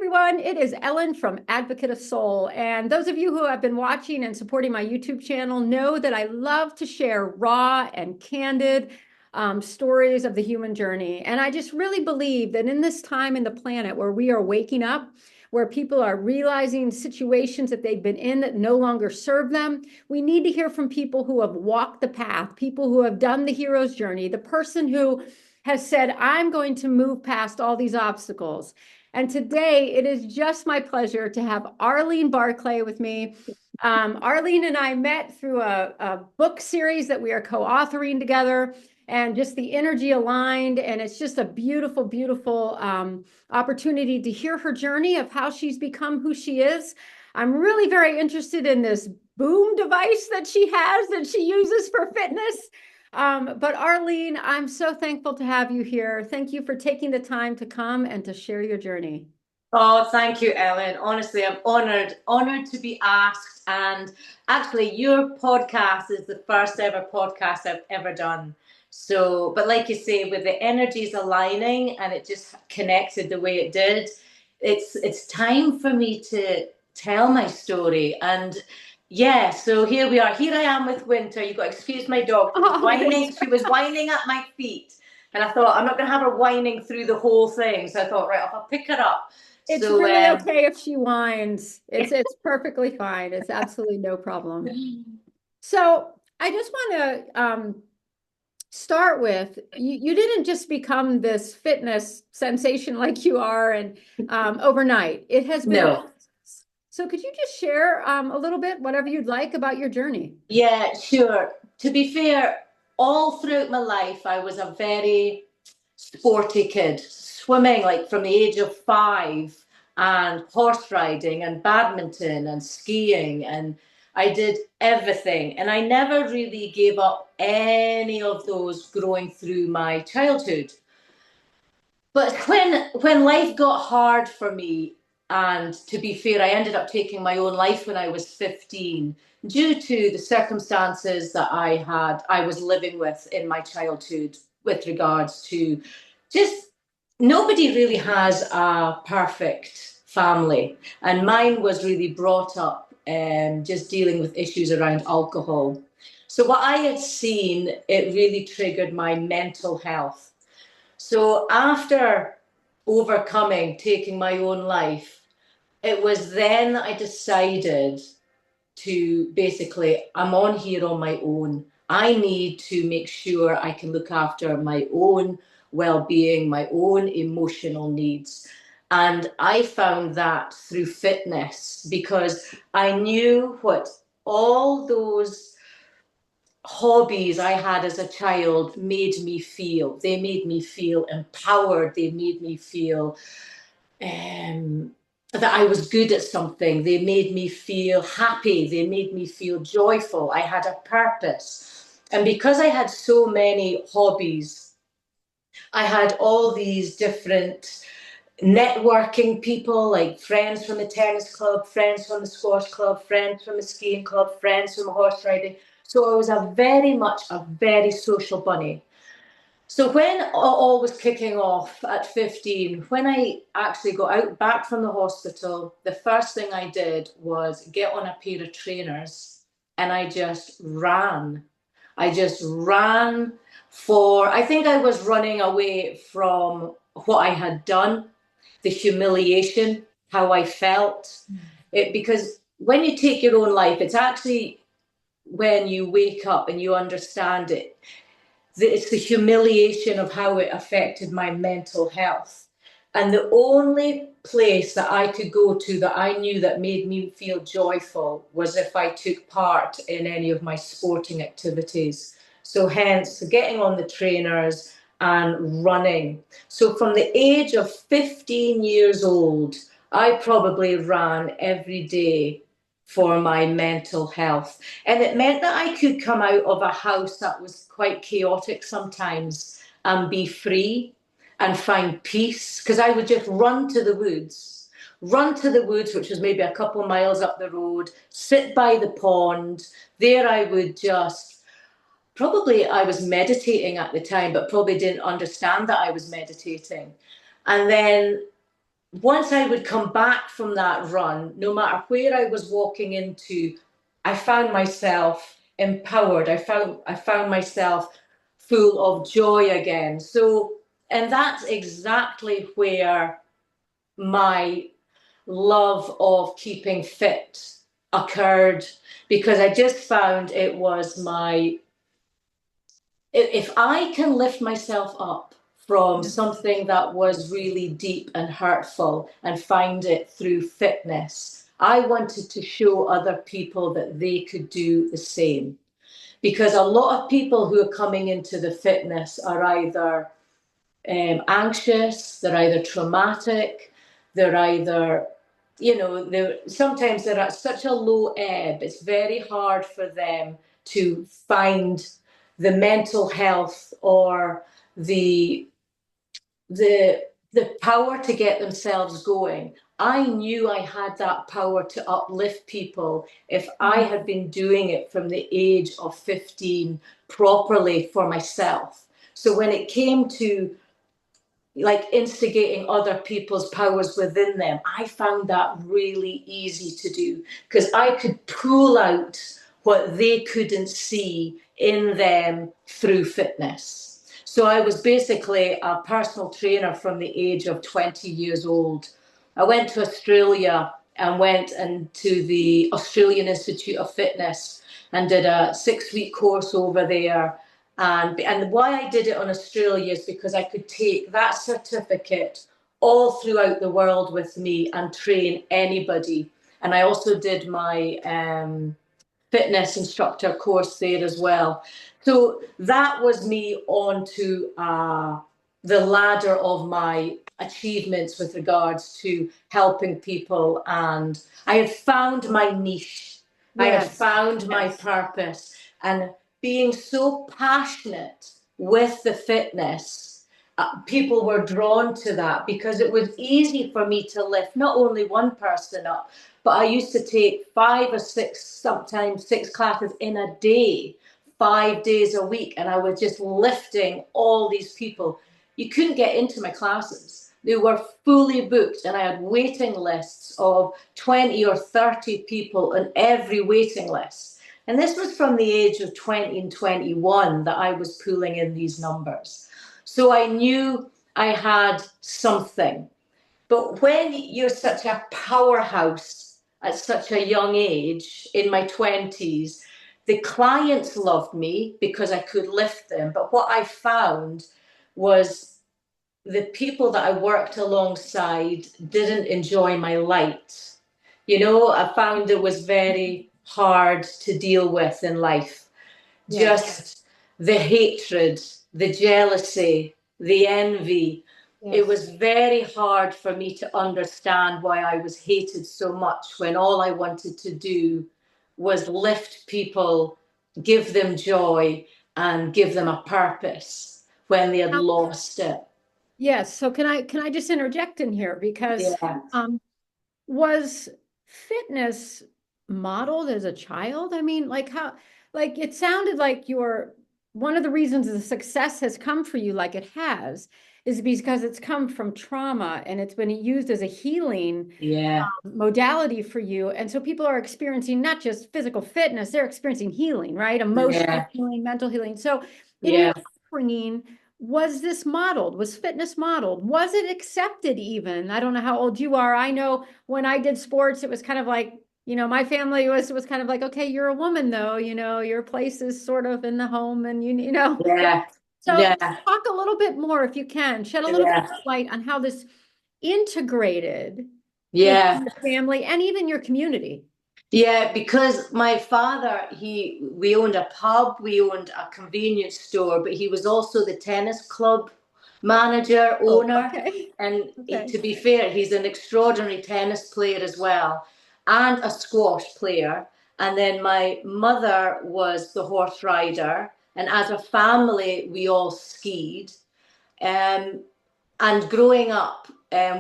everyone. It is Ellen from Advocate of Soul. And those of you who have been watching and supporting my YouTube channel know that I love to share raw and candid stories of the human journey. And I just really believe that in this time in the planet where we are waking up, where people are realizing situations that they've been in that no longer serve them, we need to hear from people who have walked the path, people who have done the hero's journey, the person who has said, I'm going to move past all these obstacles. And today it is just my pleasure to have Arlene Barclay with me. Arlene and I met through a book series that we are co-authoring together, and just the energy aligned. And it's just a beautiful, beautiful opportunity to hear her journey of how she's become who she is. I'm really very interested in this boom device that she has that she uses for fitness. But Arlene, I'm so thankful to have you here. Thank you for taking the time to come and to share your journey. Oh, thank you, Ellen. Honestly, I'm honored to be asked. And actually, your podcast is the first ever podcast I've ever done. So, but like you say, with the energies aligning and it just connected the way it did, it's time for me to tell my story. And yeah, so here we are. Here I am with Winter. You got to excuse my dog. She was whining. She was whining at my feet. And I thought, I'm not going to have her whining through the whole thing. So I thought, right, I'll pick her up. It's So, really okay if she whines. It's perfectly fine. It's absolutely no problem. So I just want to start with, you didn't just become this fitness sensation like you are and overnight. It has been. no. So could you just share a little bit, whatever you'd like, about your journey? Yeah, sure. To be fair, all throughout my life, I was a very sporty kid, swimming like from the age of 5, and horse riding and badminton and skiing. And I did everything. And I never really gave up any of those growing through my childhood. But when life got hard for me, and to be fair, I ended up taking my own life when I was 15 due to the circumstances that I was living with in my childhood with regards to just nobody really has a perfect family. And mine was really brought up just dealing with issues around alcohol. So what I had seen, it really triggered my mental health. So after overcoming, taking my own life, it was then that I decided to basically, I'm on here on my own. I need to make sure I can look after my own well-being, my own emotional needs. And I found that through fitness because I knew what all those hobbies I had as a child made me feel. They made me feel empowered. They made me feel that I was good at something. They made me feel happy. They made me feel joyful. I had a purpose. And because I had so many hobbies, I had all these different networking people, like friends from the tennis club, friends from the squash club, friends from the skiing club, friends from the horse riding. So I was a very social bunny. So when all was kicking off at 15, when I actually got out back from the hospital, the first thing I did was get on a pair of trainers and I just ran. I just ran I think I was running away from what I had done, the humiliation, how I felt. Because when you take your own life, it's actually when you wake up and you understand it, it's the humiliation of how it affected my mental health. And the only place that I could go to that I knew that made me feel joyful was if I took part in any of my sporting activities. So hence getting on the trainers and running. So from the age of 15 years old, I probably ran every day for my mental health. And it meant that I could come out of a house that was quite chaotic sometimes and be free and find peace. Because I would just run to the woods, which was maybe a couple of miles up the road, sit by the pond. There I would just, probably I was meditating at the time, but probably didn't understand that I was meditating. And then once I would come back from that run, no matter where I was walking into, I found myself empowered. I found myself full of joy again. So, and that's exactly where my love of keeping fit occurred, because I just found it was my, if I can lift myself up from Yeah. something that was really deep and hurtful and find it through fitness, I wanted to show other people that they could do the same. Because a lot of people who are coming into the fitness are either anxious, they're either traumatic, they're either, sometimes they're at such a low ebb, it's very hard for them to find the mental health or the the the power to get themselves going. I knew I had that power to uplift people if I Mhm. had been doing it from the age of 15 properly for myself. So when it came to like instigating other people's powers within them, I found that really easy to do, because I could pull out what they couldn't see in them through fitness. So I was basically a personal trainer from the age of 20 years old. I went to Australia and went into the Australian Institute of Fitness and did a 6 week course over there. And why I did it on Australia is because I could take that certificate all throughout the world with me and train anybody. And I also did my fitness instructor course there as well. So that was me onto the ladder of my achievements with regards to helping people. And I had found my niche, I had Yes. found my Yes. purpose. And being so passionate with the fitness, people were drawn to that because it was easy for me to lift not only one person up, but I used to take 5 or 6, sometimes 6 classes in a day, 5 days a week, and I was just lifting all these people. You couldn't get into my classes. They were fully booked, and I had waiting lists of 20 or 30 people on every waiting list. And this was from the age of 20 and 21 that I was pulling in these numbers. So I knew I had something. But when you're such a powerhouse at such a young age, in my 20s, the clients loved me because I could lift them. But what I found was the people that I worked alongside didn't enjoy my light. I found it was very hard to deal with in life. Yes. Just the hatred, the jealousy, the envy. It Yes. was very hard for me to understand why I was hated so much when all I wanted to do was lift people, give them joy, and give them a purpose when they had Now, lost it. yes. So can I just interject in here because Yeah, um was fitness modeled as a child? I mean, like how, like it sounded like your one of the reasons the success has come for you like it has is because it's come from trauma and it's been used as a healing yeah, modality for you. And so people are experiencing not just physical fitness, they're experiencing healing, right? Emotional yeah, healing, mental healing. So in your yeah. upbringing, was this modeled? Was fitness modeled? Was it accepted even? I don't know how old you are. I know when I did sports, it was kind of like, my family was kind of like, okay, you're a woman though, your place is sort of in the home and Yeah, so yeah, talk a little bit more if you can, shed a little bit yeah, of light on how this integrated with yeah. your family and even your community. Yeah, because my father, we owned a pub, we owned a convenience store, but he was also the tennis club manager, Oh, owner. okay. And Okay. to be fair, he's an extraordinary tennis player as well, and a squash player. And then my mother was the horse rider, and as a family, we all skied. Um, and growing up,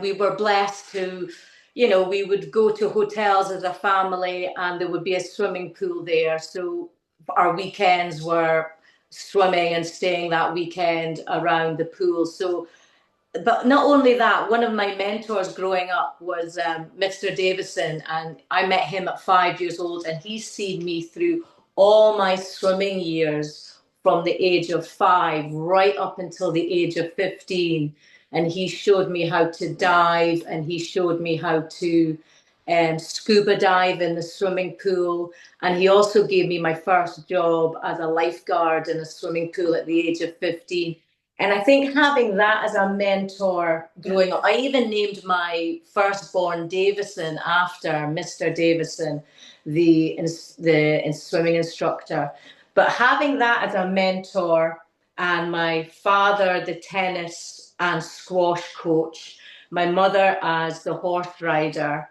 we were blessed to, we would go to hotels as a family and there would be a swimming pool there. So our weekends were swimming and staying that weekend around the pool. So but not only that, one of my mentors growing up was Mr. Davison, and I met him at 5 years old, and he's seen me through all my swimming years from the age of 5 right up until the age of 15. And he showed me how to dive, and he showed me how to scuba dive in the swimming pool. And he also gave me my first job as a lifeguard in a swimming pool at the age of 15. And I think having that as a mentor Yeah. growing up, I even named my firstborn Davison after Mr. Davison, the swimming instructor. But having that as a mentor, and my father, the tennis and squash coach, my mother as the horse rider,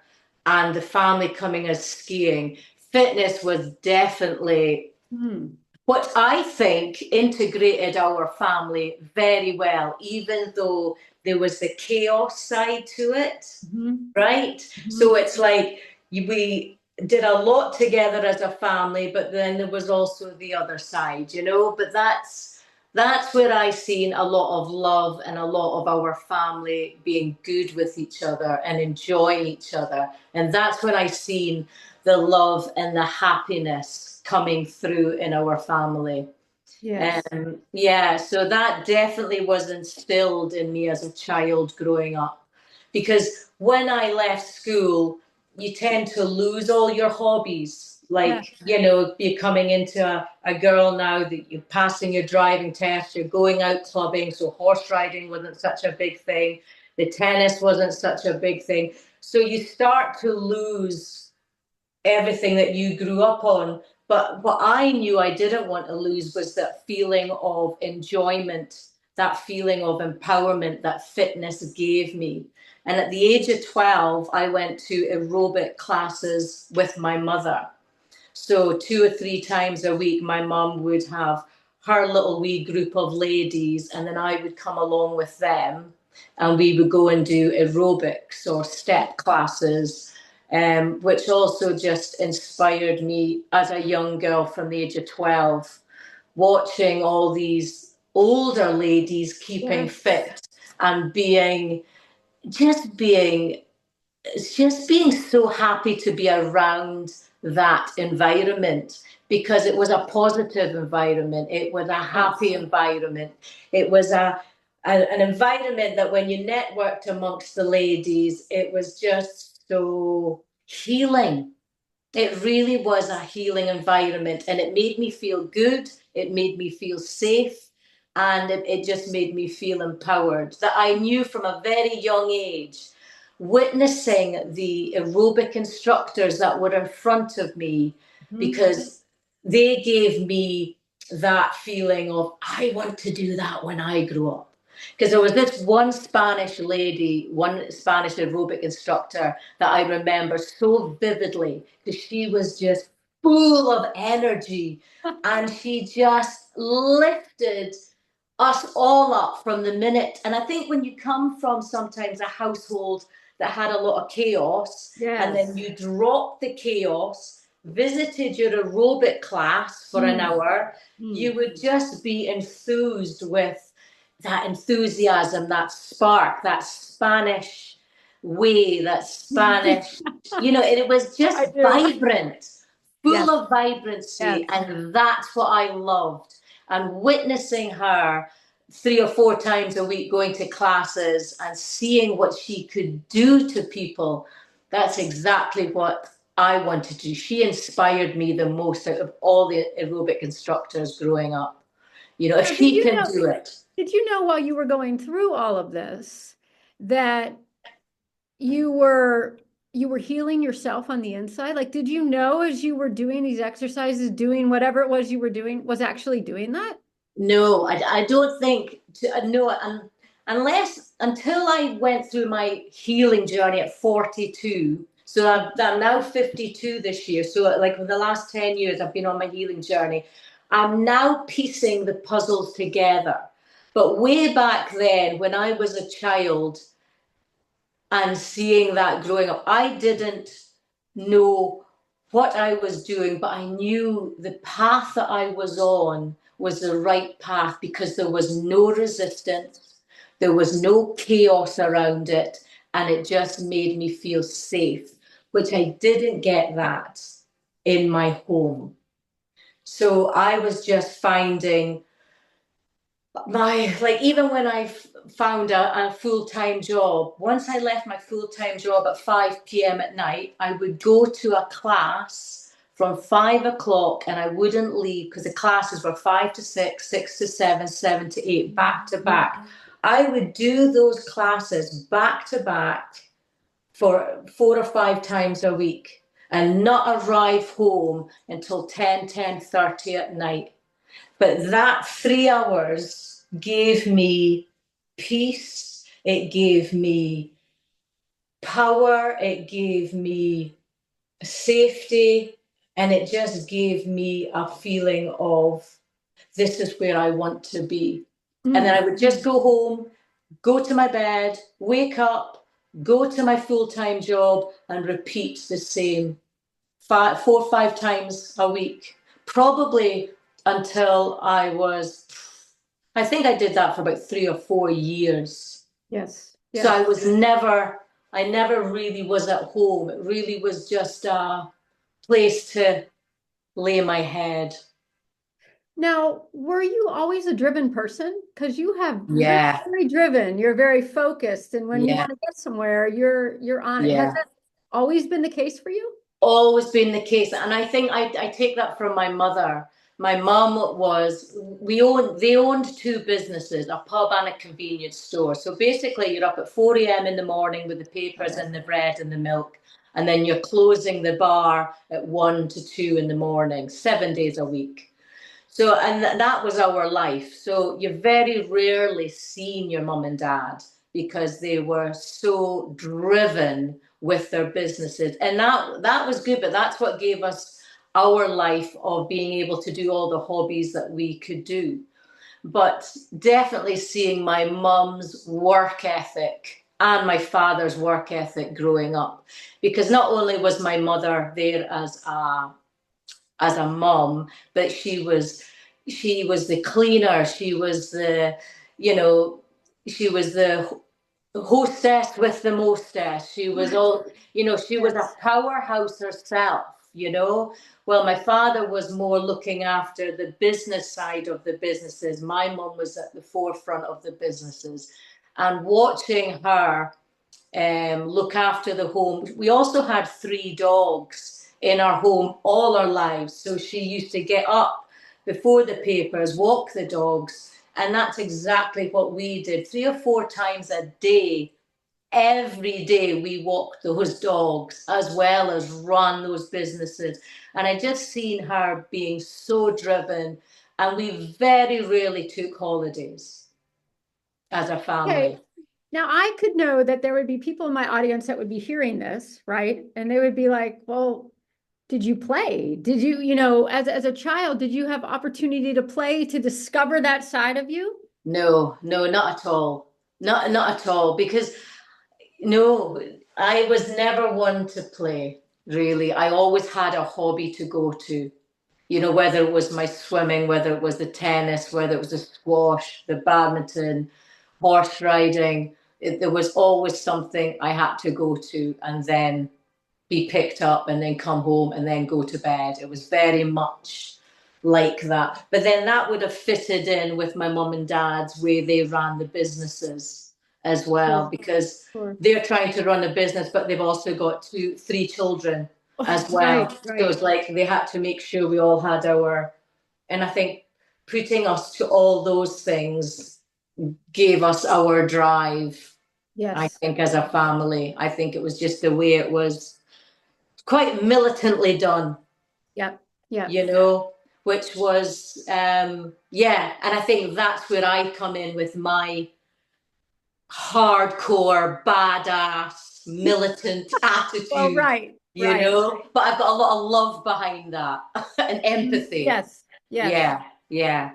and the family coming as skiing, fitness was definitely Hmm. what I think integrated our family very well, even though there was the chaos side to it, Mhm. right? So Mhm. it's like we did a lot together as a family, but then there was also the other side, you know. But that's where I seen a lot of love and a lot of our family being good with each other and enjoying each other. And that's when I seen the love and the happiness coming through in our family. Yes. Yeah, so that definitely was instilled in me as a child growing up. Because when I left school, you tend to lose all your hobbies. Yeah. Like, you know, you're coming into a girl now that you're passing your driving test, you're going out clubbing. So horse riding wasn't such a big thing. The tennis wasn't such a big thing. So you start to lose everything that you grew up on. But what I knew I didn't want to lose was that feeling of enjoyment, that feeling of empowerment that fitness gave me. And at the age of 12, I went to aerobic classes with my mother. So 2 or 3 times a week, my mum would have her little wee group of ladies, and then I would come along with them, and we would go and do aerobics or step classes, which also just inspired me as a young girl from the age of 12, watching all these older ladies keeping Yes. fit and just being just being so happy to be around that environment because it was a positive environment. It was a happy Yes. environment. It was an environment that when you networked amongst the ladies, it was just so healing. It really was a healing environment and it made me feel good. It made me feel safe. And it just made me feel empowered. That I knew from a very young age, witnessing the aerobic instructors that were in front of me, Mhm. because they gave me that feeling of, I want to do that when I grow up. Because there was this one Spanish lady, one Spanish aerobic instructor that I remember so vividly because she was just full of energy and she just lifted us all up from the minute. And I think when you come from sometimes a household that had a lot of chaos and then Yes. you drop the chaos, visited your aerobic class for an Mm. hour, you Mm. would just be enthused with that enthusiasm, that spark, that Spanish way, that Spanish, you know, it was I just do. vibrant, full Yes. of vibrancy. Yes. And that's what I loved. And witnessing her 3 or 4 times a week going to classes and seeing what she could do to people, that's exactly what I wanted to do. She inspired me the most out of all the aerobic instructors growing up. You know, if So did she you can know, do it. did you know while you were going through all of this that you were you were healing yourself on the inside? Like, did you know as you were doing these exercises, doing whatever it was you were doing, was actually doing that? No, I don't think, no, unless until I went through my healing journey at 42. So I'm now 52 this year. So, like, for the last 10 years, I've been on my healing journey. I'm now piecing the puzzles together. But way back then, when I was a child, and seeing that growing up, I didn't know what I was doing, but I knew the path that I was on was the right path because there was no resistance, There was no chaos around it, and it just made me feel safe, which I didn't get that in my home. So I was just finding like even when I found a full-time job, once I left my full-time job at 5 p.m. at night, I would go to a class from 5 o'clock and I wouldn't leave because the classes were 5 to 6, 6 to 7, 7 to 8, back to back. I would do those classes back to back for 4 or 5 times a week and not arrive home until 10, 10:30 at night. But that 3 hours gave me peace, it gave me power, it gave me safety, and it just gave me a feeling of this is where I want to be. And then I would just go home, go to my bed, wake up, go to my full-time job, and repeat the same 4 or 5 times a week. Probably until I think I did that for about 3 or 4 years. Yes. So I never really was at home. It really was just a place to lay my head. Now, were you always a driven person? Because you're Yeah, very driven, you're very focused, and when you yeah, want to get somewhere, you're on it. Has yeah. that always been the case for you? Always been the case, and I think I take that from my mother. My mum was they owned two businesses, a pub and a convenience store. So basically you're up at 4 a.m. in the morning with the papers and the bread and the milk, and then you're closing the bar at 1 to 2 in the morning, 7 days a week. So, and that was our life. So you very rarely seen your mum and dad because they were so driven with their businesses. And that was good, but that's what gave us our life of being able to do all the hobbies that we could do. But definitely seeing my mum's work ethic and my father's work ethic growing up, because not only was my mother there as a mom, but she was the cleaner, she was the, you know, she was the hostess with the mostess. She was all, she was a Yes. powerhouse herself, you know. Well, my father was more looking after the business side of the businesses. My mum was at the forefront of the businesses. And watching her look after the home. We also had 3 dogs in our home all our lives. So she used to get up before the papers, walk the dogs. And that's exactly what we did 3 or 4 times a day. Every day we walked those dogs as well as run those businesses. And I just seen her being so driven. And we very rarely took holidays as a Okay. family. Now, I could know that there would be people in my audience that would be hearing this, right? And they would be like, well, did you play? Did you, as a child, did you have opportunity to play to discover that side of you? No, no, not at all. Not at all. Because no, I was never one to play, really. I always had a hobby to go to. Whether it was my swimming, whether it was the tennis, whether it was the squash, the badminton, horse riding. There was always something I had to go to and then be picked up and then come home and then go to bed. It was very much like that. But then that would have fitted in with my mum and dad's way they ran the businesses as well, Sure, because sure. they're trying to run a business, but they've also got 3 children as well. Right, So right. it's like they had to make sure we all had and I think putting us to all those things gave us our drive. I Yes. think as a family, I think it was just the way it was quite militantly done, Yep. Yep. which was, yeah. And I think that's where I come in with my hardcore, badass, militant Well, attitude, right, right. but I've got a lot of love behind that and empathy. Yes, yes. Yeah, yeah.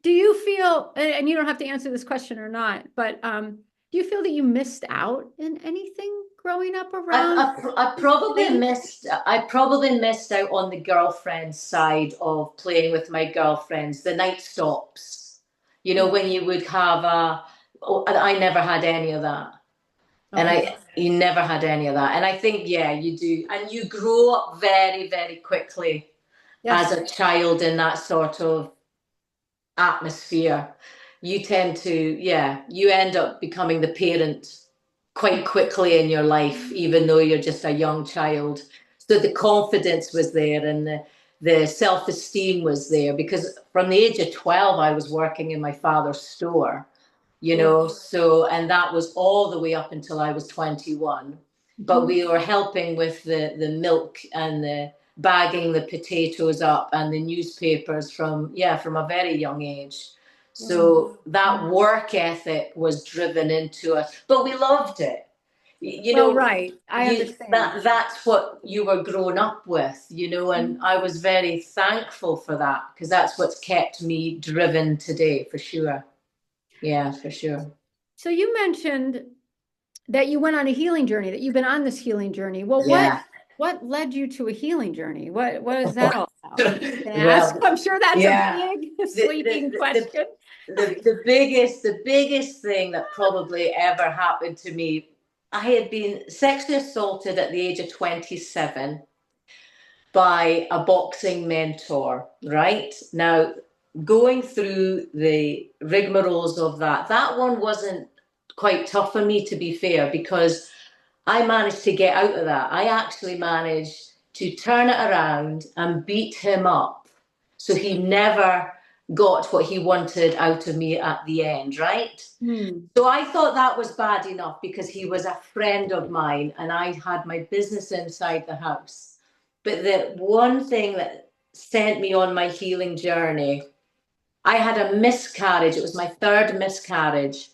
Do you feel, and you don't have to answer this question or not, but do you feel that you missed out in anything growing up around I probably playing? missed out on the girlfriend side of playing with my girlfriends, the night stops. Yeah. When you would have Oh, and I never had any of that. And Okay. you never had any of that. And I think, yeah, you do. And you grow up very, very quickly as Yes. a child in that sort of atmosphere. You tend to, yeah, you end up becoming the parent quite quickly in your life, even though you're just a young child. So the confidence was there and the self-esteem was there because from the age of 12, I was working in my father's store, Cool. so, and that was all the way up until I was 21. But Mhm. we were helping with the milk and the bagging the potatoes up and the newspapers from, yeah, from a very young age. Wow. So that work ethic was driven into us, but we loved it. You Well, know, right. I understand. that's what you were grown up with, and I was very thankful for that because that's what's kept me driven today, for sure. Yeah, for sure. So you mentioned that you went on a healing journey, that you've been on this healing journey. Well, Yeah. what led you to a healing journey? What is that all about? Can I ask? Well, I'm sure that's a yeah. big The, sweeping the, the, question. the biggest thing that probably ever happened to me, I had been sexually assaulted at the age of 27 by a boxing mentor, right? Now, going through the rigmaroles of that one wasn't quite tough for me, to be fair, because I managed to get out of that. I actually managed to turn it around and beat him up. So he never got what he wanted out of me at the end, right? Hmm. So I thought that was bad enough because he was a friend of mine and I had my business inside the house. But the one thing that sent me on my healing journey, I had a miscarriage. It was my third miscarriage.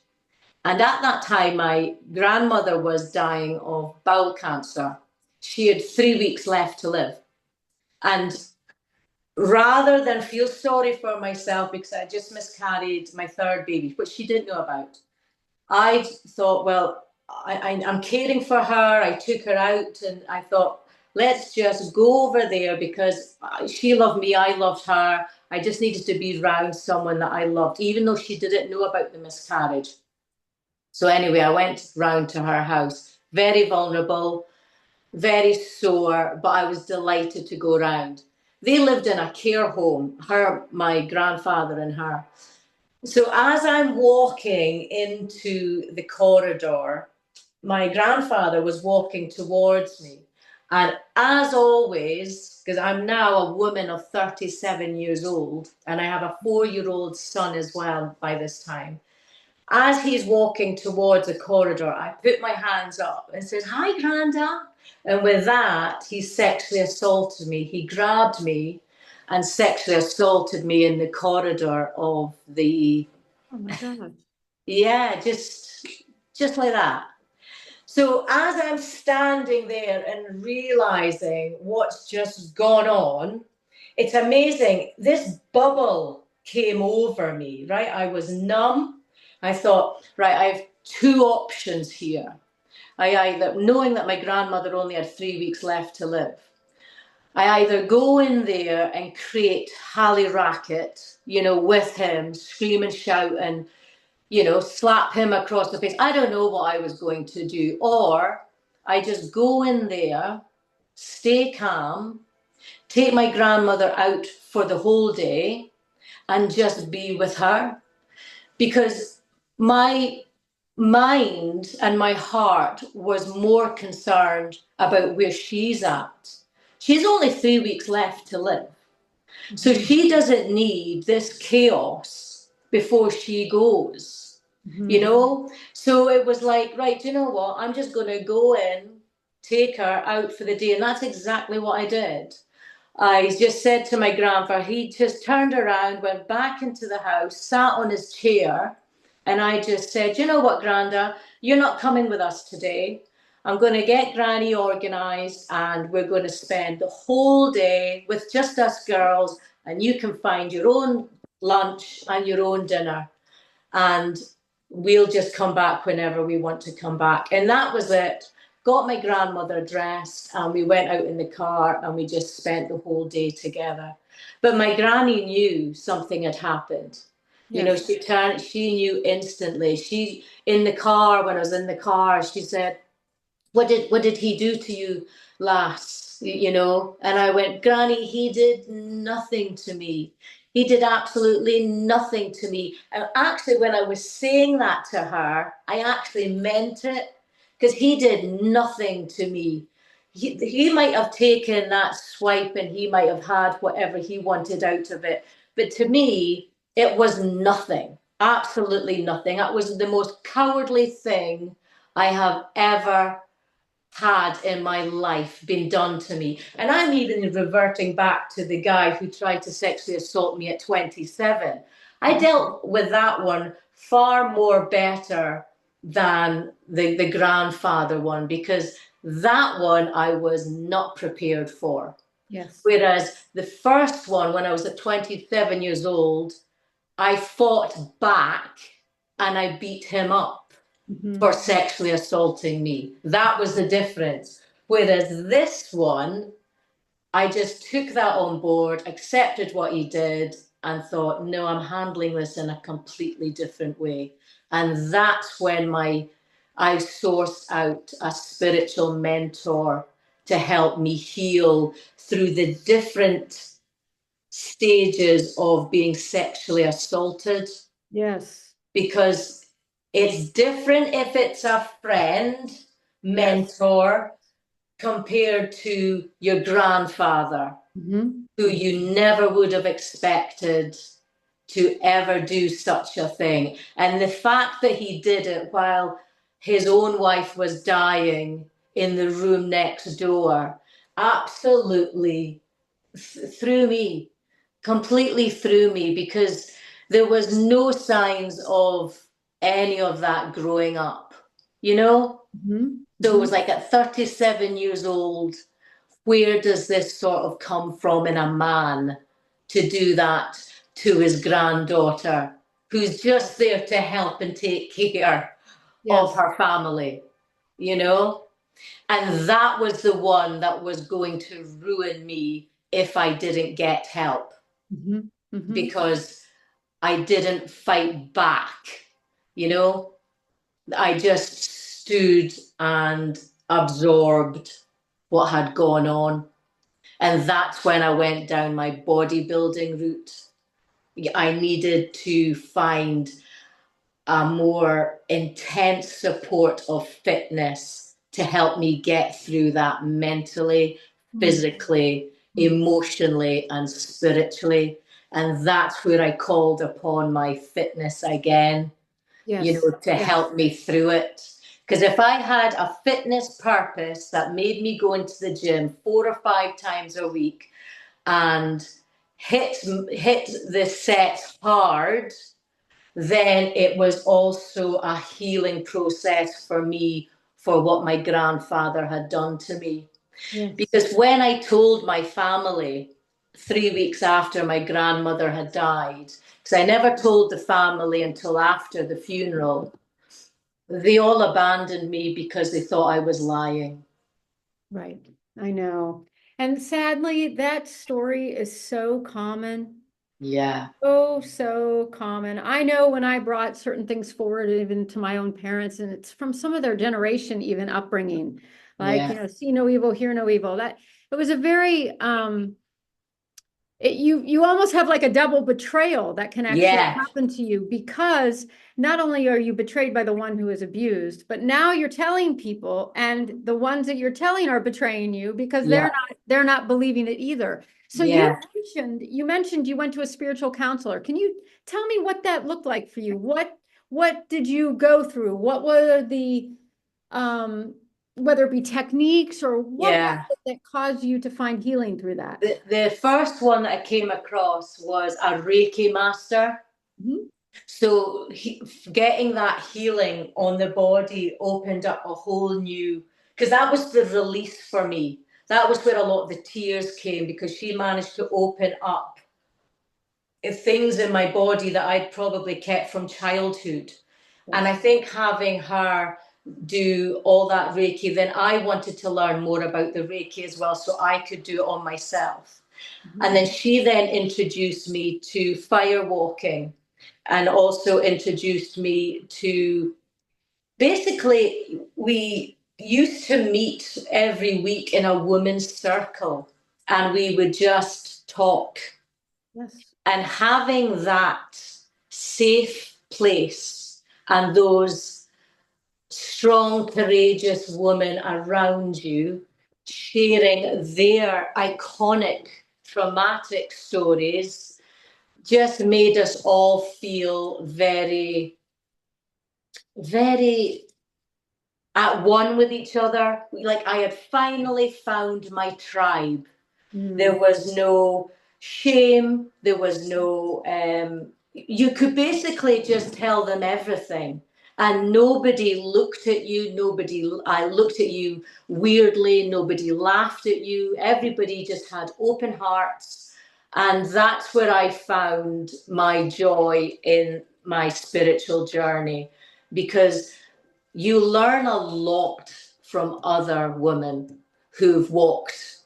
And at that time, my grandmother was dying of bowel cancer. She had 3 weeks left to live. And rather than feel sorry for myself because I just miscarried my third baby, which she didn't know about, I thought, well, I'm caring for her. I took her out and I thought, let's just go over there because she loved me. I loved her. I just needed to be around someone that I loved, even though she didn't know about the miscarriage. So anyway, I went round to her house, very vulnerable, very sore, but I was delighted to go round. They lived in a care home, my grandfather and her. So as I'm walking into the corridor, my grandfather was walking towards me. And as always, because I'm now a woman of 37 years old, and I have a 4-year-old son as well by this time, as he's walking towards the corridor, I put my hands up and said, "Hi, Granda." And with that, he sexually assaulted me. He grabbed me and sexually assaulted me in the corridor of the, Oh my God. yeah, just like that. So as I'm standing there and realizing what's just gone on, it's amazing. This bubble came over me, right? I was numb. I thought, right, I have two options here. I either, knowing that my grandmother only had 3 weeks left to live, I either go in there and create Hally Racket, with him, scream and shout and, slap him across the face. I don't know what I was going to do. Or I just go in there, stay calm, take my grandmother out for the whole day and just be with her. Because my mind and my heart was more concerned about where she's at. She's only 3 weeks left to live. So Mhm. she doesn't need this chaos before she goes, you Mhm. know? So it was like, right, you know what? I'm just going to go in, take her out for the day. And that's exactly what I did. I just said to my grandfather, he just turned around, went back into the house, sat on his chair, and I just said, you know what, Granda, you're not coming with us today. I'm going to get Granny organised and we're going to spend the whole day with just us girls and you can find your own lunch and your own dinner and we'll just come back whenever we want to come back. And that was it. Got my grandmother dressed and we went out in the car and we just spent the whole day together. But my granny knew something had happened. You know, Yes. she knew instantly. She, in the car, when I was in the car, she said, what did he do to you last? You know? And I went, Granny, he did nothing to me. He did absolutely nothing to me. And actually, when I was saying that to her, I actually meant it, because he did nothing to me. He might have taken that swipe and he might have had whatever he wanted out of it. But to me, it was nothing, absolutely nothing. That was the most cowardly thing I have ever had in my life been done to me. And I'm even reverting back to the guy who tried to sexually assault me at 27. I dealt with that one far more better than the grandfather one, because that one I was not prepared for. Yes. Whereas the first one, when I was at 27 years old, I fought back and I beat him up for Hmm. sexually assaulting me. That was the difference. Whereas this one, I just took that on board, accepted what he did, and thought, no, I'm handling this in a completely different way. And that's when I sourced out a spiritual mentor to help me heal through the different stages of being sexually assaulted, Yes. because it's different if it's a friend, Yes. mentor, compared to your grandfather, Hmm. who you never would have expected to ever do such a thing. And the fact that he did it while his own wife was dying in the room next door absolutely threw me, completely threw me, because there was no signs of any of that growing up, you know? Hmm. So it Hmm. was like at 37 years old, where does this sort of come from in a man to do that to his granddaughter, who's just there to help and take care of Yes. her family, you know? And that was the one that was going to ruin me if I didn't get help, Hmm. Hmm. because I didn't fight back, you know? I just stood and absorbed what had gone on. And that's when I went down my bodybuilding route. I needed to find a more intense support of fitness to help me get through that mentally, physically, emotionally, and spiritually. And that's where I called upon my fitness again, Yes. to Yes. help me through it. Because if I had a fitness purpose that made me go into the gym 4 or 5 times a week and hit the sets hard, then it was also a healing process for me for what my grandfather had done to me. Yes. Because when I told my family 3 weeks after my grandmother had died, because I never told the family until after the funeral, they all abandoned me because they thought I was lying. Right. I know. And sadly, that story is so common. Yeah, Oh, so common. I know when I brought certain things forward, even to my own parents, and it's from some of their generation, even upbringing, like, yeah, see no evil, hear no evil. That it was a very you almost have like a double betrayal that can actually yeah, happen to you, because not only are you betrayed by the one who is abused, but now you're telling people, and the ones that you're telling are betraying you because yeah, they're not believing it either. So yeah. you mentioned you went to a spiritual counselor. Can you tell me what that looked like for you? What did you go through? What were the um whether it be techniques, or what was Yeah. it that caused you to find healing through that? The first one that I came across was a Reiki master. Mhm. So getting that healing on the body opened up a whole new, because that was the release for me. That was where a lot of the tears came, because she managed to open up things in my body that I'd probably kept from childhood. And I Yes. think having her do all that Reiki, then I wanted to learn more about the Reiki as well, so I could do it on myself. And Mhm. then she then introduced me to fire walking, and also introduced me to, basically, we used to meet every week in a women's circle and we would just talk. Yes. And having that safe place and those strong, courageous women around you sharing their iconic, traumatic stories just made us all feel very, very at one with each other. Like I had finally found my tribe. There was no shame. There was no, you could basically just tell them everything. And nobody looked at you. I looked at you weirdly. Nobody laughed at you. Everybody just had open hearts. And that's where I found my joy in my spiritual journey, because you learn a lot from other women who've walked.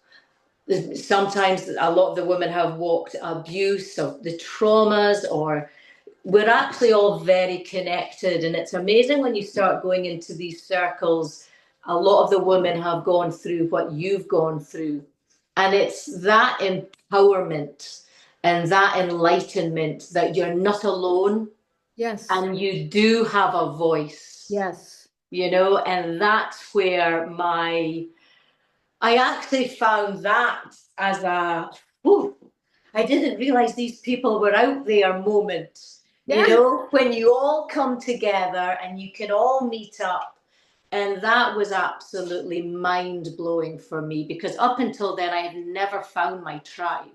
Sometimes a lot of the women have walked abuse of the traumas, or we're actually all very connected. And it's amazing when you start going into these circles, a lot of the women have gone through what you've gone through. And it's that empowerment and that enlightenment that you're not alone Yes. and you do have a voice, Yes. and that's where I actually found that as a, whew, I didn't realize these people were out there moment, Yeah. when you all come together and you can all meet up. And that was absolutely mind blowing for me, because up until then, I had never found my tribe.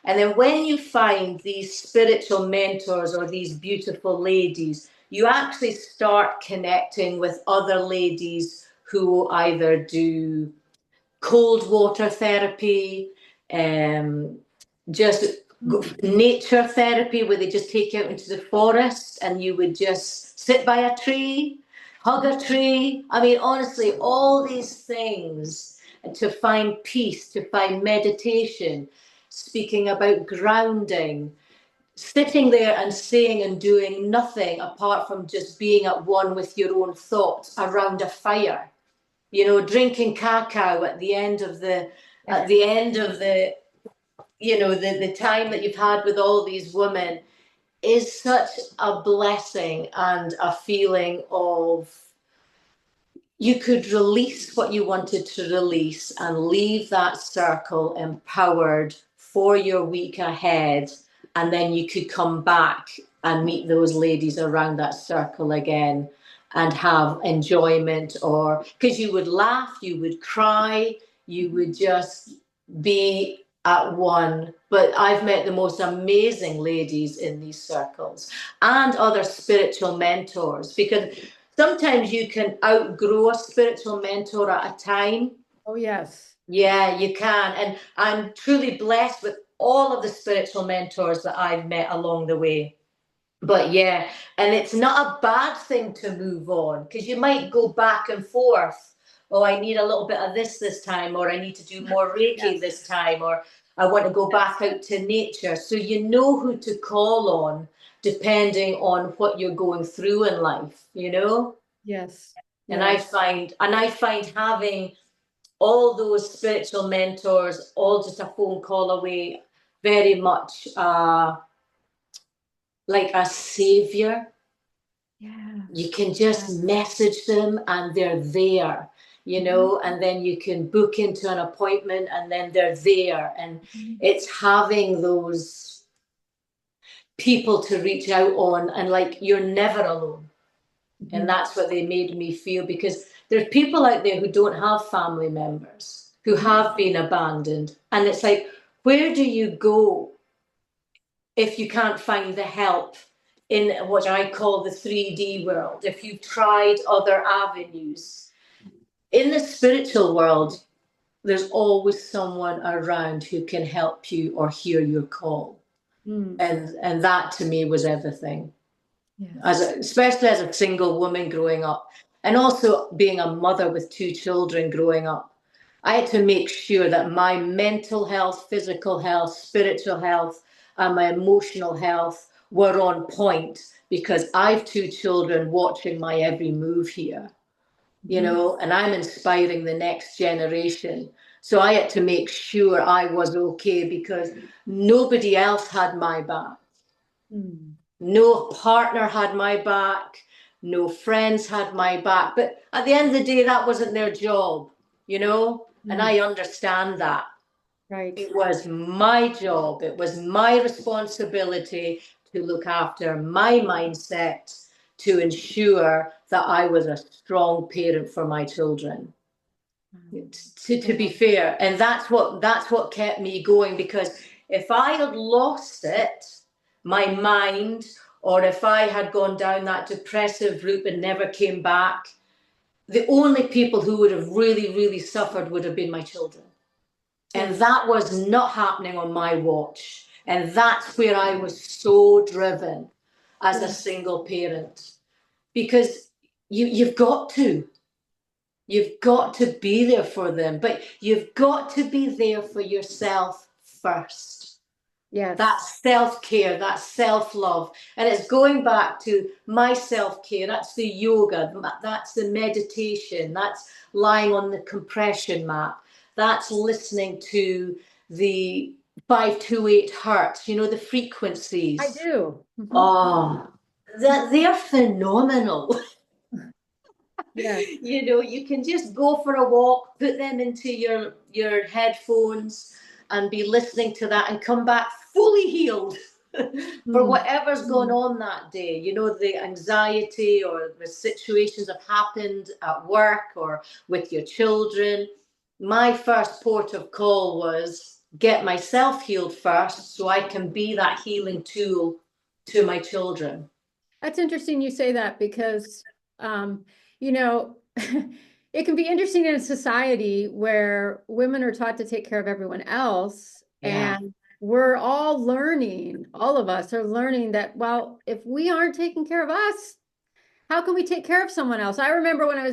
And then when you find these spiritual mentors or these beautiful ladies, you actually start connecting with other ladies who either do cold water therapy, just nature therapy, where they just take you out into the forest and you would just sit by a tree, hug a tree. I mean, honestly, all these things to find peace, to find meditation, speaking about grounding, sitting there and saying and doing nothing apart from just being at one with your own thoughts around a fire, drinking cacao at the end of the the time that you've had with all these women is such a blessing and a feeling of, you could release what you wanted to release and leave that circle empowered for your week ahead. And then you could come back and meet those ladies around that circle again and have enjoyment, or because you would laugh, you would cry, you would just be at one. But I've met the most amazing ladies in these circles and other spiritual mentors, because sometimes you can outgrow a spiritual mentor at a time. Oh, yes. Yeah, you can. And I'm truly blessed with all of the spiritual mentors that I've met along the way. But yeah, and it's not a bad thing to move on, because you might go back and forth. Oh, I need a little bit of this time, or I need to do more Reiki this time, or I want to go back out to nature. So you know who to call on depending on what you're going through in life. Yes. And I find having all those spiritual mentors, all just a phone call away, very much like a savior. Yeah. You can just message them and they're there, and then you can book into an appointment and then they're there. And it's having those people to reach out on, and like, you're never alone. And that's what they made me feel, because there's people out there who don't have family members, who have been abandoned. And it's like, where do you go if you can't find the help in what I call the 3D world? If you've tried other avenues, in the spiritual world, there's always someone around who can help you or hear your call. And that to me was everything. Yes. Especially as a single woman growing up, and also being a mother with 2 children growing up, I had to make sure that my mental health, physical health, spiritual health, and my emotional health were on point, because I've two children watching my every move here, you know, and I'm inspiring the next generation. So I had to make sure I was okay, because nobody else had my back. Mm. No partner had my back. No friends had my back. But at the end of the day, that wasn't their job, you know? And Mm. I understand that. Right. It was my job. It was my responsibility to look after my mindset, to ensure that I was a strong parent for my children. To be fair, and that's what kept me going, because if I had lost it, my mind, or if I had gone down that depressive route and never came back, the only people who would have really, really suffered would have been my children. And that was not happening on my watch. And that's where I was so driven as a single parent, because you've got to. You've got to be there for them, but you've got to be there for yourself first. Yes. That's self-care, that's self-love. And it's going back to my self-care. That's the yoga, that's the meditation, that's lying on the compression mat, that's listening to the 528 hertz, you know, the I frequencies. do. Oh, they're phenomenal. Yeah. You know, you can just go for a walk, put them into your headphones, and be listening to that, and come back fully healed for Mm. whatever's gone on that day. You know, the anxiety or the situations have happened at work or with your children. My first port of call was get myself healed first, so I can be that healing tool to my children. That's interesting you say that, because, um, you know, it can be interesting in a society where women are taught to take care of everyone else. Yeah. And we're all learning, all of us are learning that, well, if we aren't taking care of us, how can we take care of someone else? I remember when I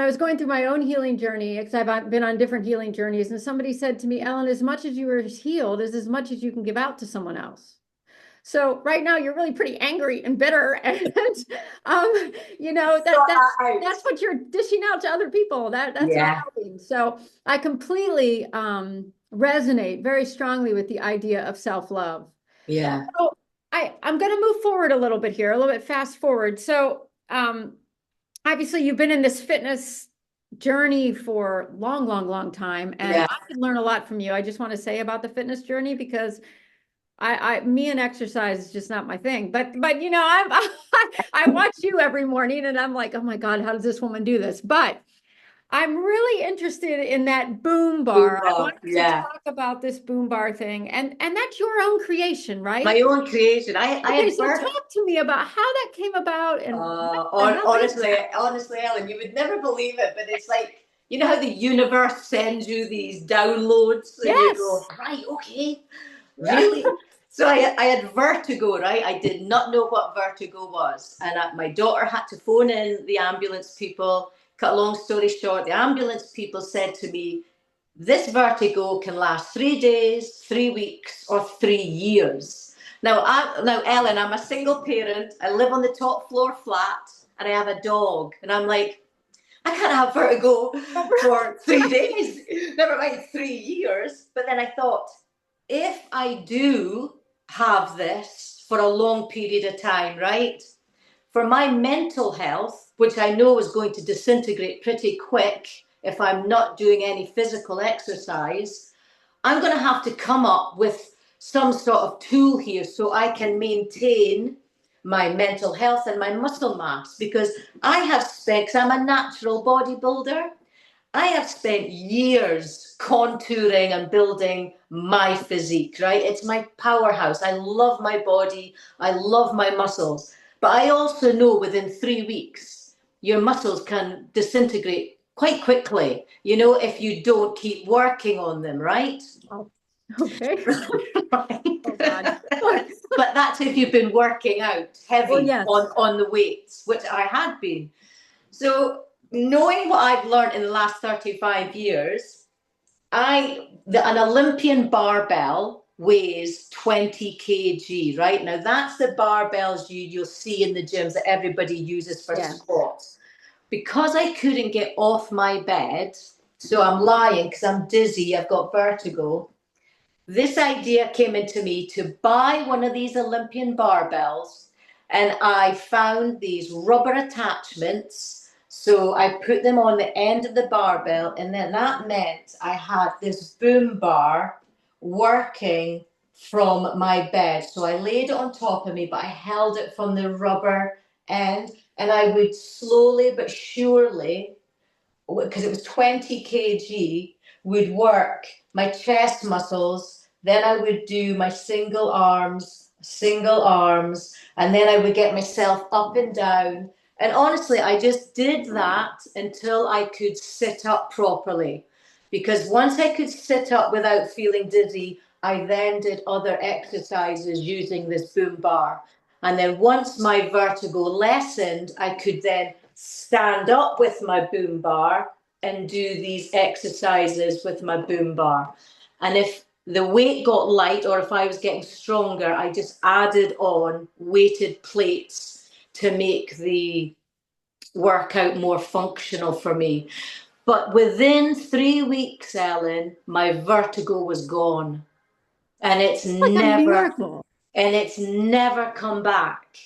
was going through my own healing journey, because I've been on different healing journeys, and somebody said to me, Ellen, as much as you are healed is as much as you can give out to someone else. So right now you're really pretty angry and bitter, and you know that's what you're dishing out to other people. That's not Yeah. helping. So I completely resonate very strongly with the idea of self-love. Yeah. So I'm going to move forward a little bit here, a little bit fast forward. So obviously you've been in this fitness journey for long, long, long time, and Yeah. I could learn a lot from you. I just want to say about the fitness journey, because me and exercise is just not my thing. But you know, I watch you every morning, and I'm like, oh my God, how does this woman do this? But I'm really interested in that boom bar. I Football. wanted to Yeah. talk about this boom bar thing, and that's your own creation, right? My own creation. I Okay, had so birth. talk to me about how that came about and what the hell is Honestly, that? honestly, Ellen, you would never believe it, but it's like, you know how the universe sends you these downloads, and you go, Yes. right, okay, really? So I had vertigo, right? I did not know what vertigo was. And my daughter had to phone in the ambulance people. Cut a long story short, the ambulance people said to me, this vertigo can last 3 days, 3 weeks, or 3 years. Now, Ellen, I'm a single parent. I live on the top floor flat, and I have a dog. And I'm like, I can't have vertigo for 3 days, never mind 3 years. But then I thought, if I do have this for a long period of time, right? For my mental health, which I know is going to disintegrate pretty quick if I'm not doing any physical exercise, I'm going to have to come up with some sort of tool here so I can maintain my mental health and my muscle mass, because I have spent, because I'm a natural bodybuilder, I have spent years contouring and building my physique, right? It's my powerhouse. I love my body. I love my muscles. But I also know within 3 weeks, your muscles can disintegrate quite quickly, you know, if you don't keep working on them, right? Oh, okay. Right. Oh God. But that's if you've been working out Well, heavy yes. on the weights, which I had been. So knowing what I've learned in the last 35 years, an Olympian barbell weighs 20 kg, right? Now that's the barbells you'll see in the gyms that everybody uses for Yes. squats. Because I couldn't get off my bed, so I'm lying because I'm dizzy, I've got vertigo. This idea came into me to buy one of these Olympian barbells, and I found these rubber attachments. So I put them on the end of the barbell, and then that meant I had this boom bar working from my bed. So I laid it on top of me, but I held it from the rubber end, and I would slowly but surely, because it was 20 kg, would work my chest muscles. Then I would do my single arms, and then I would get myself up and down. And honestly, I just did that until I could sit up properly. Because once I could sit up without feeling dizzy, I then did other exercises using this boom bar. And then once my vertigo lessened, I could then stand up with my boom bar and do these exercises with my boom bar. And if the weight got light or if I was getting stronger, I just added on weighted plates to make the workout more functional for me. But within 3 weeks, Ellen, my vertigo was gone. And it's Like a never miracle. and it's never come back.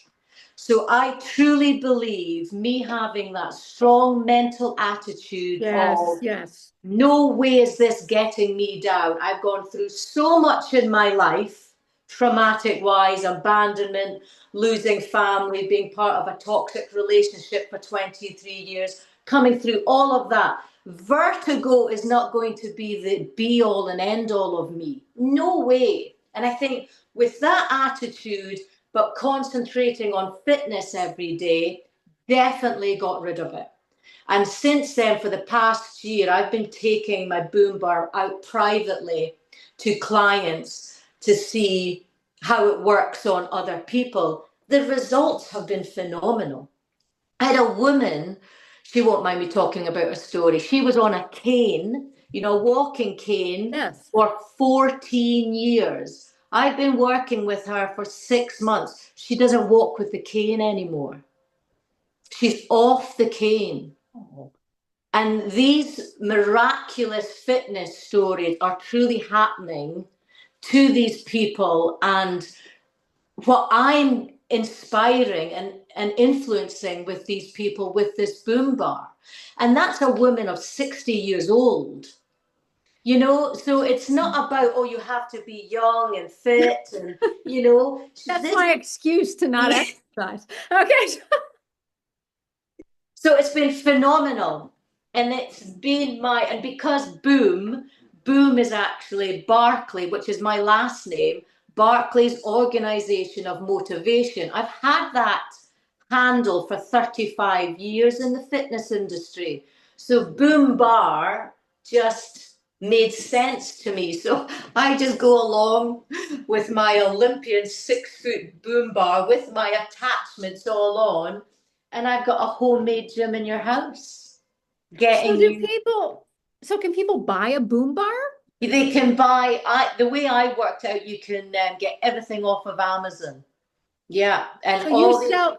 So I truly believe me having that strong mental attitude Yes, of yes. no way is this getting me down. I've gone through so much in my life, traumatic wise, abandonment, losing family, being part of a toxic relationship for 23 years, coming through all of that. Vertigo is not going to be the be all and end all of me. No way. And I think with that attitude, but concentrating on fitness every day, definitely got rid of it. And since then, for the past year, I've been taking my boom bar out privately to clients to see how it works on other people. The results have been phenomenal. I had a woman, she won't mind me talking about her story. She was on a cane, walking cane Yes. for 14 years. I've been working with her for 6 months. She doesn't walk with the cane anymore. She's off the cane. Oh. And these miraculous fitness stories are truly happening to these people. And what I'm inspiring and influencing with these people with this boom bar. And that's a woman of 60 years old. So it's not about, oh, you have to be young and fit and, That's this. my excuse to not exercise. Okay. So it's been phenomenal. And it's been and because Boom is actually Barclay, which is my last name, Barclay's Organization of Motivation. I've had that handle for 35 years in the fitness industry. So Boom Bar just made sense to me. So I just go along with my Olympian 6-foot boom bar with my attachments all on, and I've got a homemade gym in your house. So Getting do you, people, so can people buy a boom bar? they can buy. The way I worked out, you can get everything off of Amazon. Yeah, and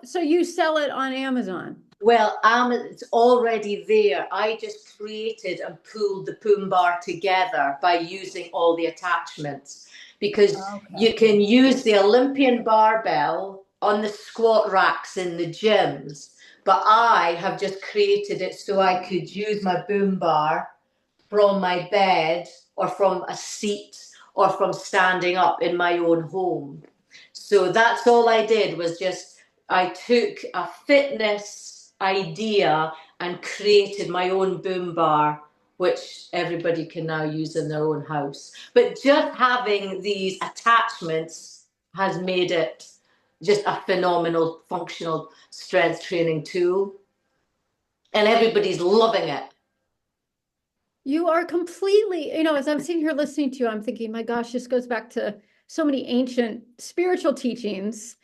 So you sell it on Amazon. well, it's already there. I just created and pulled the boom bar together by using all the attachments, because Okay. you can use the Olympian barbell on the squat racks in the gyms, but I have just created it so I could use my boom bar from my bed or from a seat or from standing up in my own home. So that's all I did, was just I took a fitness idea and created my own boom bar, which everybody can now use in their own house. But just having these attachments has made it just a phenomenal functional strength training tool. And everybody's loving it. You are completely, as I'm sitting here listening to you, I'm thinking, my gosh, this goes back to so many ancient spiritual teachings.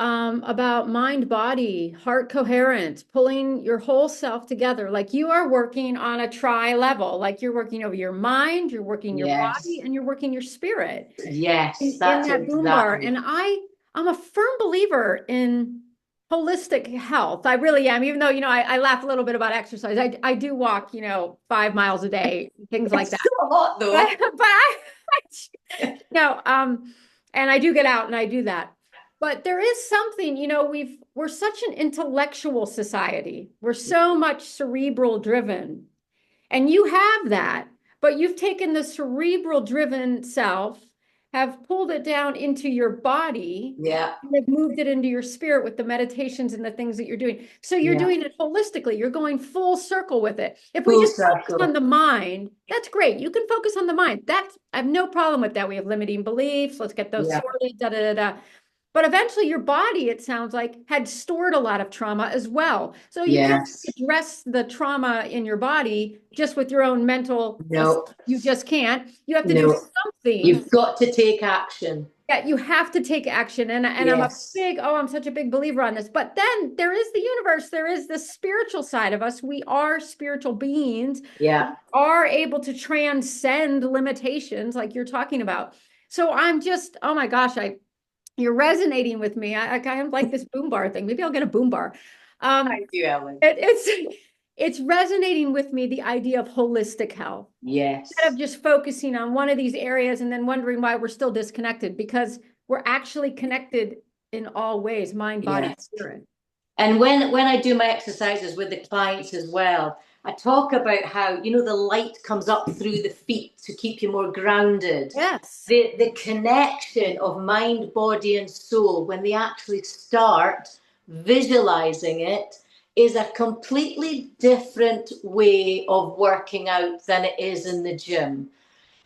about mind, body, heart coherence, pulling your whole self together. Like you are working on a tri level, like you're working over your mind, you're working your body, Yes. and you're working your spirit Yes, in that's that boom bar. exactly. And I'm a firm believer in holistic health. I really am, even though, I laugh a little bit about exercise. I do walk, 5 miles a day, things like It's that. still a lot though. But no, and I do get out and I do that. But there is something, we're such an intellectual society. We're so much cerebral driven. And you have that, but you've taken the cerebral driven self, have pulled it down into your body, Yeah, and have moved it into your spirit with the meditations and the things that you're doing. So you're yeah. doing it holistically. You're going full circle with it. If we Full just focus on circle. the mind, that's great. You can focus on the mind. I have no problem with that. We have limiting beliefs. Let's get those Yeah. sorted, da da da da. But eventually, your body, it sounds like, had stored a lot of trauma as well. So you can't Yes. address the trauma in your body just with your own mental. No, You just can't. You have to do no. something. You've got to take action. Yeah, you have to take action. And Yes. I'm such a big believer on this. But then there is the universe, there is the spiritual side of us. We are spiritual beings, Yeah. are able to transcend limitations like you're talking about. So I'm just, oh my gosh, you're resonating with me. I kind of like this boom bar thing. Maybe I'll get a boom bar. Um, Thank you, Ellen. it's resonating with me, the idea of holistic health. Instead Yes. of just focusing on one of these areas and then wondering why we're still disconnected, because we're actually connected in all ways, mind, body, Yes. spirit. And when I do my exercises with the clients as well, I talk about how, the light comes up through the feet to keep you more grounded. Yes. The connection of mind, body, and soul, when they actually start visualizing it, is a completely different way of working out than it is in the gym.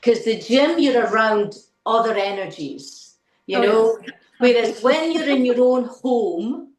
Because the gym, you're around other energies, you Oh, yes. know. Whereas when you're in your own home,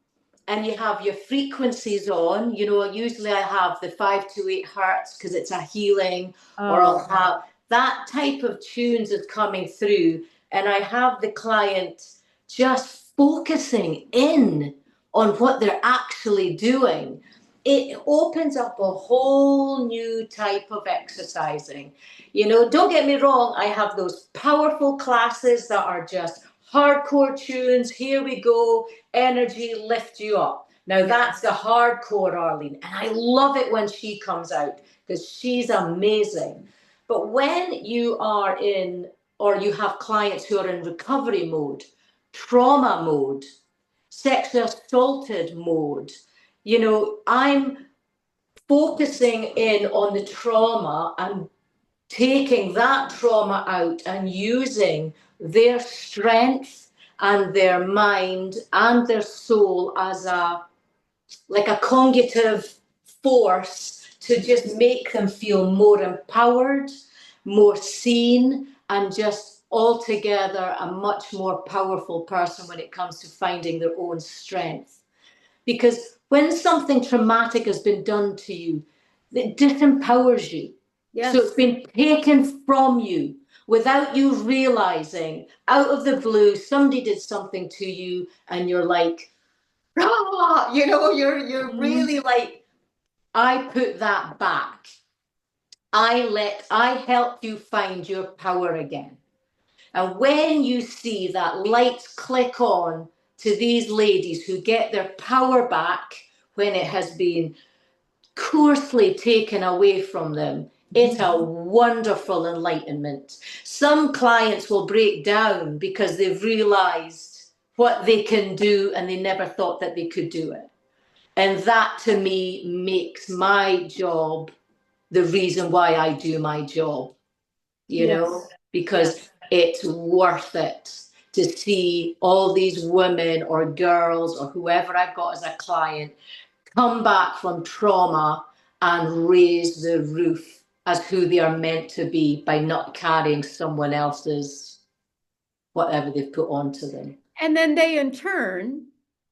and you have your frequencies on, usually I have the 5 to 8 hertz because it's a healing, or Oh, I'll have that type of tunes is coming through, and I have the client just focusing in on what they're actually doing. It opens up a whole new type of exercising. Don't get me wrong, I have those powerful classes that are just hardcore tunes. Here we go, energy, lift you up. Now that's the hardcore Arlene, and I love it when she comes out because she's amazing. But when you are in, or you have clients who are in recovery mode, trauma mode, sexually assaulted mode, I'm focusing in on the trauma and taking that trauma out and using their strength and their mind and their soul as a cognitive force to just make them feel more empowered, more seen, and just altogether a much more powerful person when it comes to finding their own strength. Because when something traumatic has been done to you, it disempowers you. So it's yes. been taken from you without you realizing, out of the blue, somebody did something to you, and you're like, ah, you're Mhm. really like, I put that back. I help you find your power again. And when you see that lights click on to these ladies who get their power back when it has been coarsely taken away from them, it's a wonderful enlightenment. Some clients will break down because they've realized what they can do and they never thought that they could do it. And that to me makes my job the reason why I do my job, Yes. because Yes. it's worth it to see all these women or girls or whoever I've got as a client come back from trauma and raise the roof as who they are meant to be by not carrying someone else's whatever they've put onto them. And then they in turn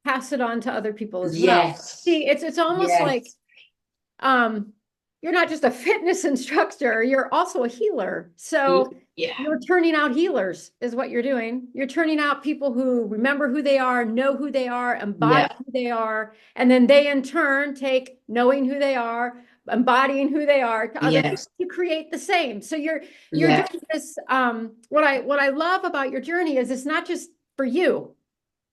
pass it on to other people as well. Yes, See, it's almost like yes, um you're not just a fitness instructor, you're also a healer. So Yeah. you're turning out healers is what you're doing. You're turning out people who remember who they are, know who they are, embody Yeah. who they are, and then they in turn take knowing who they are, embodying who they are to other people Yes. to create the same. So you're Yeah. doing this. What I love about your journey is it's not just for you.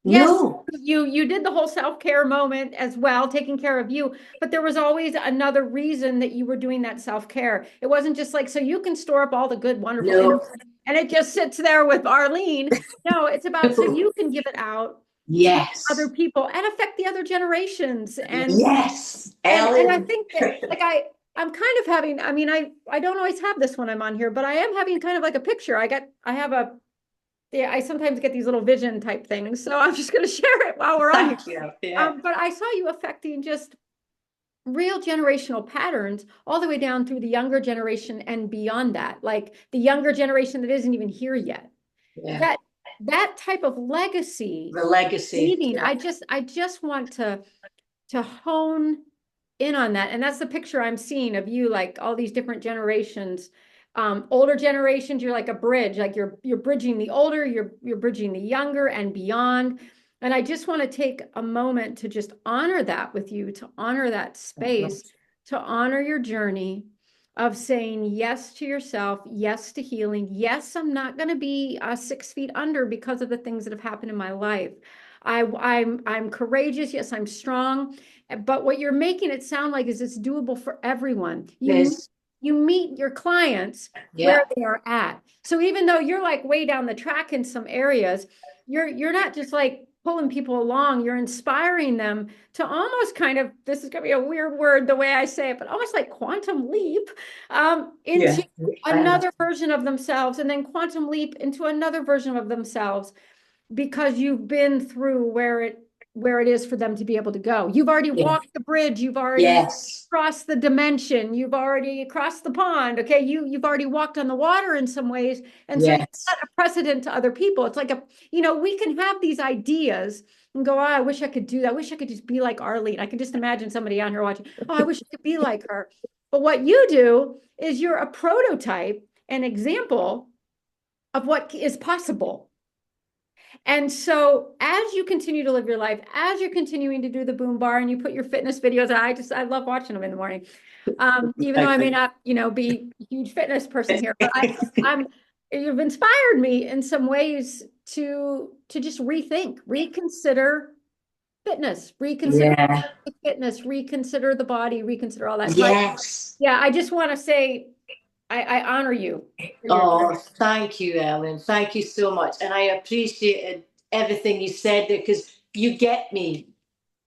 Yes, No. you did the whole self-care moment as well, taking care of you, but there was always another reason that you were doing that self-care. It wasn't just like so you can store up all the good, wonderful No. energy and it just sits there with Arlene. No, it's about so you can give it out to other Yes. people and affect the other generations. Yes. And I Ellen. think that like I'm kind of having, I mean, I don't always have this when I'm on here, but I am having kind of like a picture. I have a yeah, I sometimes get these little vision type things. So I'm just going to share it while we're on here. Thank you. Yeah. But I saw you affecting just real generational patterns all the way down through the younger generation and beyond that, like the younger generation that isn't even here yet. Yeah. That that type of legacy The legacy. leading, Yeah. I just want to hone in on that. And that's the picture I'm seeing of you, like all these different generations. Older generations, you're like a bridge, like you're bridging the older, you're bridging the younger and beyond. And I just want to take a moment to just honor that with you, to honor that space, to honor your journey of saying yes to yourself, yes to healing. Yes, I'm not going to be 6 feet under because of the things that have happened in my life. I'm courageous. Yes, I'm strong. But what you're making it sound like is it's doable for everyone. There's, You meet your clients where yeah. they are at. So even though you're like way down the track in some areas, you're not just like pulling people along, you're inspiring them to almost kind of, this is going to be a weird word the way I say it, but almost like quantum leap into Yeah. another version of themselves and then quantum leap into another version of themselves because you've been through where it is for them to be able to go. You've already Yeah. walked the bridge, you've already Yes. crossed the dimension, you've already crossed the pond. Okay, you've already walked on the water in some ways, and so you Yes. set a precedent to other people. It's like we can have these ideas and go, oh, I wish I could do that. I wish I could just be like Arlene. I can just imagine somebody on here watching, oh, I wish I could be like her. But what you do is you're a prototype, an example of what is possible. And so as you continue to live your life, as you're continuing to do the boom bar and you put your fitness videos, I love watching them in the morning. Even though I may not, be a huge fitness person here, but you've inspired me in some ways to just reconsider Yeah. fitness, reconsider the body, reconsider all that. So Yes. yeah, I just want to say I honor you for your Oh, journey. thank you, Ellen. Thank you so much. And I appreciated everything you said there because you get me.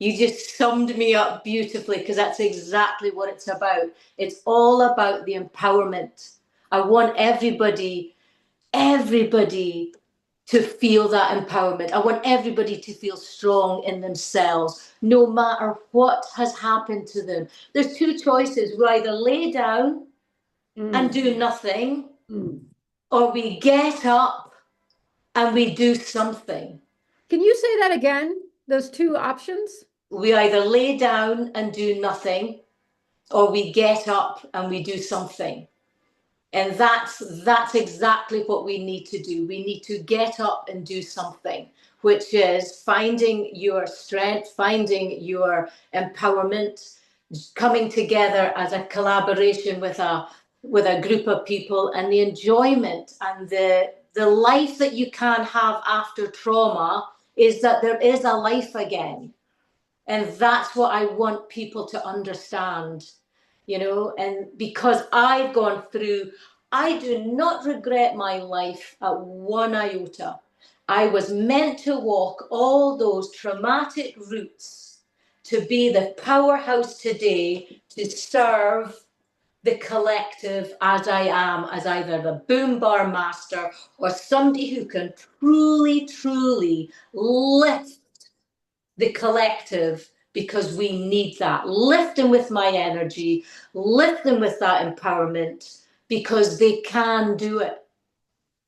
You just summed me up beautifully because that's exactly what it's about. It's all about the empowerment. I want everybody to feel that empowerment. I want everybody to feel strong in themselves, no matter what has happened to them. There's two choices. We either lay down and Mm, do nothing, mm. or we get up and we do something. Can you say that again? Those two options? We either lay down and do nothing, or we get up and we do something. And that's exactly what we need to do. We need to get up and do something, which is finding your strength, finding your empowerment, coming together as a collaboration with a group of people, and the enjoyment and the life that you can have after trauma is that there is a life again. And that's what I want people to understand, and because I've gone through, I do not regret my life at one iota. I was meant to walk all those traumatic routes to be the powerhouse today, to serve the collective as I am, as either the boom bar master or somebody who can truly, truly lift the collective, because we need that. Lift them with my energy, lift them with that empowerment, because they can do it.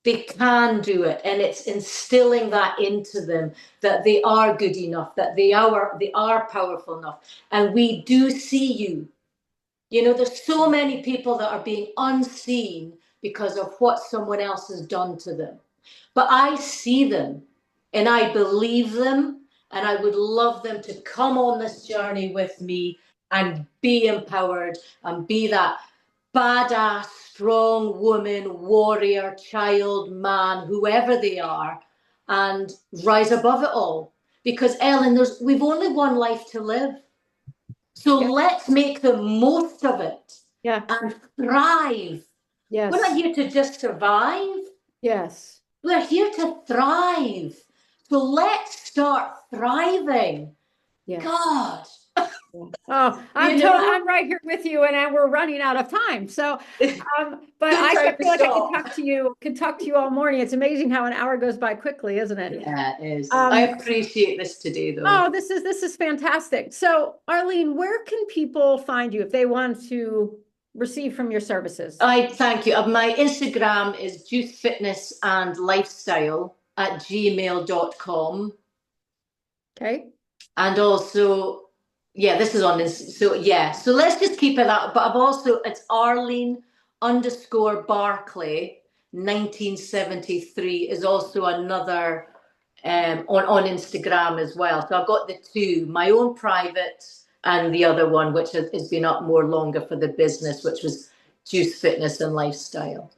They can do it. And it's instilling that into them that they are good enough, that they are powerful enough. And we do see you. You know, there's so many people that are being unseen because of what someone else has done to them. But I see them and I believe them, and I would love them to come on this journey with me and be empowered and be that badass, strong woman, warrior, child, man, whoever they are, and rise above it all. Because Ellen, we've only one life to live. So Yeah. let's make the most of it Yeah. and thrive. We're not Yes. here to just survive. Yes. We're here to thrive. So let's start thriving. Yes. God, Oh, you know, I'm right here with you, and we're running out of time. So, but good I time to feel like I stop. could talk to you all morning. It's amazing how an hour goes by quickly, isn't it? Yeah, it is. I Um, appreciate this today, though. oh, this is fantastic. So, Arlene, where can people find you if they want to receive from your services? I thank you. My Instagram is youth fitness and lifestyle at gmail.com. Okay. And also, yeah, this is on this. So yeah, so let's just keep it that. But I've also, it's Arlene underscore Barclay 1973 is also another on Instagram as well. So I've got the two, my own private and the other one, which has been up more longer for the business, which was Juice Fitness and Lifestyle.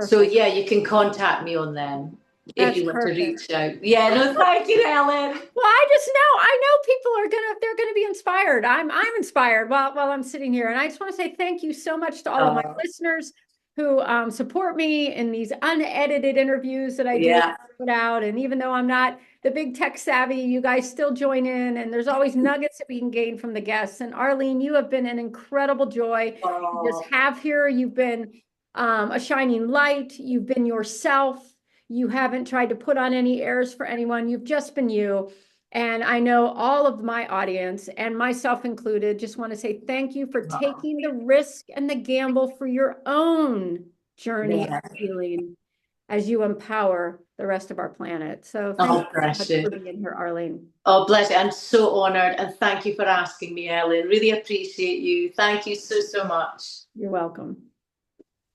So Perfect. yeah, you can contact me on them if That's you want to perfect. reach out. Yeah, no, thank you, Ellen. Well, I know people are they're gonna be inspired. I'm inspired while I'm sitting here. And I just want to say thank you so much to all of my Uh, listeners who support me in these unedited interviews that I do yeah. put out. And even though I'm not the big tech savvy, you guys still join in, and there's always nuggets that we can gain from the guests. And Arlene, you have been an incredible joy to just Oh, have here. You've been a shining light. You've been yourself. You haven't tried to put on any airs for anyone. You've just been you. And I know all of my audience, and myself included, just want to say thank you for taking the risk and the gamble for your own journey of yeah. healing as you empower the rest of our planet. So thank Oh, you so much precious. for being here, Arlene. Oh, bless you. I'm so honored. And thank you for asking me, Ellen. Really appreciate you. Thank you so, so much. You're welcome.